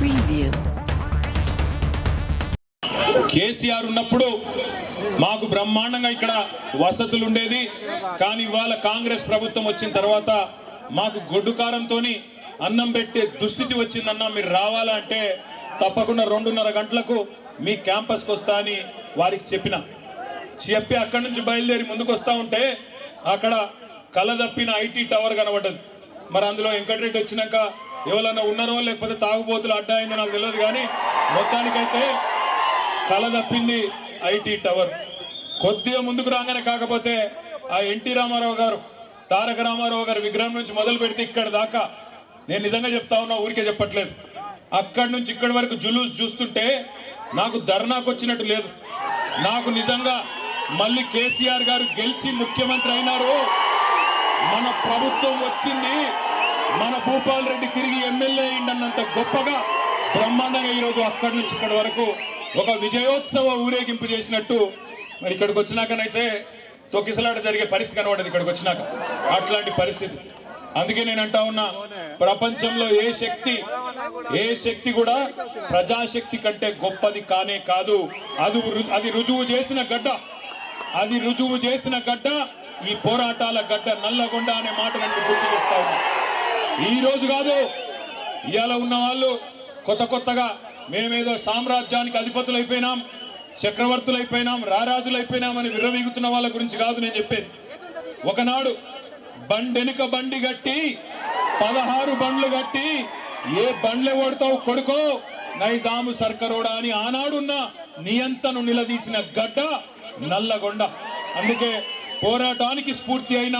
Preview. KCR ఉన్నప్పుడు మాకు బ్రహ్మాండంగా ఇక్కడ వసతులు ఉండేది. కానీ ఇవాళ కాంగ్రెస్ ప్రభుత్వం వచ్చిన తర్వాత మాకు గొడ్డుకారంతో అన్నం పెట్టే దుస్థితి వచ్చిందన్నా. మీరు రావాలంటే తప్పకుండా 2:30 గంటలకు మీ క్యాంపస్కి వస్తా అని వారికి చెప్పి అక్కడి నుంచి బయలుదేరి ముందుకు వస్తా ఉంటే అక్కడ కలదప్పిన ఐటీ టవర్ కనబడ్డది. మరి అందులో వెంకటరెడ్డి వచ్చినాక ఎవరన్నా ఉన్నారో లేకపోతే తాగుబోతులు అడ్డా అయిందో నాకు తెలియదు. కానీ మొత్తానికైతే కలదప్పింది ఐటీ టవర్. కొద్దిగా ముందుకు రాగానే కాకపోతే ఆ ఎన్టీ రామారావు గారు, తారక రామారావు గారు విగ్రహం నుంచి మొదలు పెడితే ఇక్కడ దాకా, నేను నిజంగా చెప్తా ఉన్నా, ఊరికే చెప్పట్లేదు, అక్కడి నుంచి ఇక్కడి వరకు జులూస్ చూస్తుంటే నాకు ధర్నాకు వచ్చినట్టు లేదు. నాకు నిజంగా మళ్ళీ కేసీఆర్ గారు గెలిచి ముఖ్యమంత్రి అయినారు, మన ప్రభుత్వం వచ్చింది, మన భూపాల్ రెడ్డి తిరిగి ఎమ్మెల్యే అయిందన్నంత గొప్పగా బ్రహ్మాండంగా ఈరోజు అక్కడి నుంచి ఇక్కడి వరకు ఒక విజయోత్సవ ఊరేగింపు చేసినట్టు మరి ఇక్కడికి వచ్చినాకనైతే తొక్కిసలాట జరిగే పరిస్థితి కనబడదు. ఇక్కడికి వచ్చినాక అట్లాంటి పరిస్థితి. అందుకే నేను అంటా ఉన్నా, ప్రపంచంలో ఏ శక్తి కూడా ప్రజాశక్తి కంటే గొప్పది కానే కాదు. అది రుజువు చేసిన గడ్డ ఈ పోరాటాల గడ్డ నల్లగొండ అనే మాట నేను గుర్తు చేస్తా ఉన్నా. ఈ రోజు కాదు, ఇవాళ ఉన్న వాళ్ళు కొత్తగా మేమేదో సామ్రాజ్యానికి అధిపతులైపోయినాం, చక్రవర్తులైపోయినాం, రారాజులైపోయినాం అని విర్రవీగుతున్న వాళ్ళ గురించి కాదు నేను చెప్పేది. ఒకనాడు బండెనుక బండి గట్టి 16 బండ్లు గట్టి ఏ బండ్లే ఓడతావు కొడుకో నైజాము సర్కరోడా అని ఆనాడున్న నియంతను నిలదీసిన గడ్డ నల్లగొండ. అందుకే పోరాటానికి స్ఫూర్తి అయిన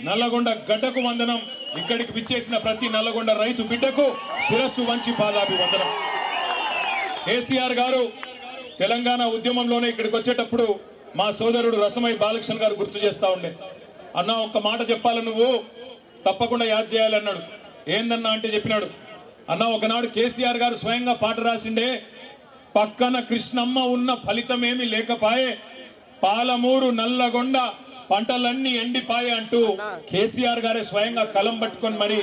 నల్లగొండ గడ్డకు వందనం. ఇక్కడికి విచ్చేసిన ప్రతి నల్లగొండ రైతు బిడ్డకు శిరస్సు వంచి పాదాభివందనం. కేసీఆర్ గారు తెలంగాణ ఉద్యమంలోనే ఇక్కడికి వచ్చేటప్పుడు మా సోదరుడు రసమై బాలకృష్ణ గారు గుర్తు చేస్తా ఉండే, అన్నా ఒక్క మాట చెప్పాలి, నువ్వు తప్పకుండా యాద్ చేయాలన్నాడు. ఏందన్నా అంటే చెప్పినాడు, అన్నా ఒకనాడు కేసీఆర్ గారు స్వయంగా పాట రాసిండే, పక్కన కృష్ణమ్మ ఉన్న ఫలితమేమి లేకపాయే, పాలమూరు నల్లగొండ పంటలన్నీ ఎండిపాయే అంటూ కేసీఆర్ గారే స్వయంగా కలం పట్టుకొని మరి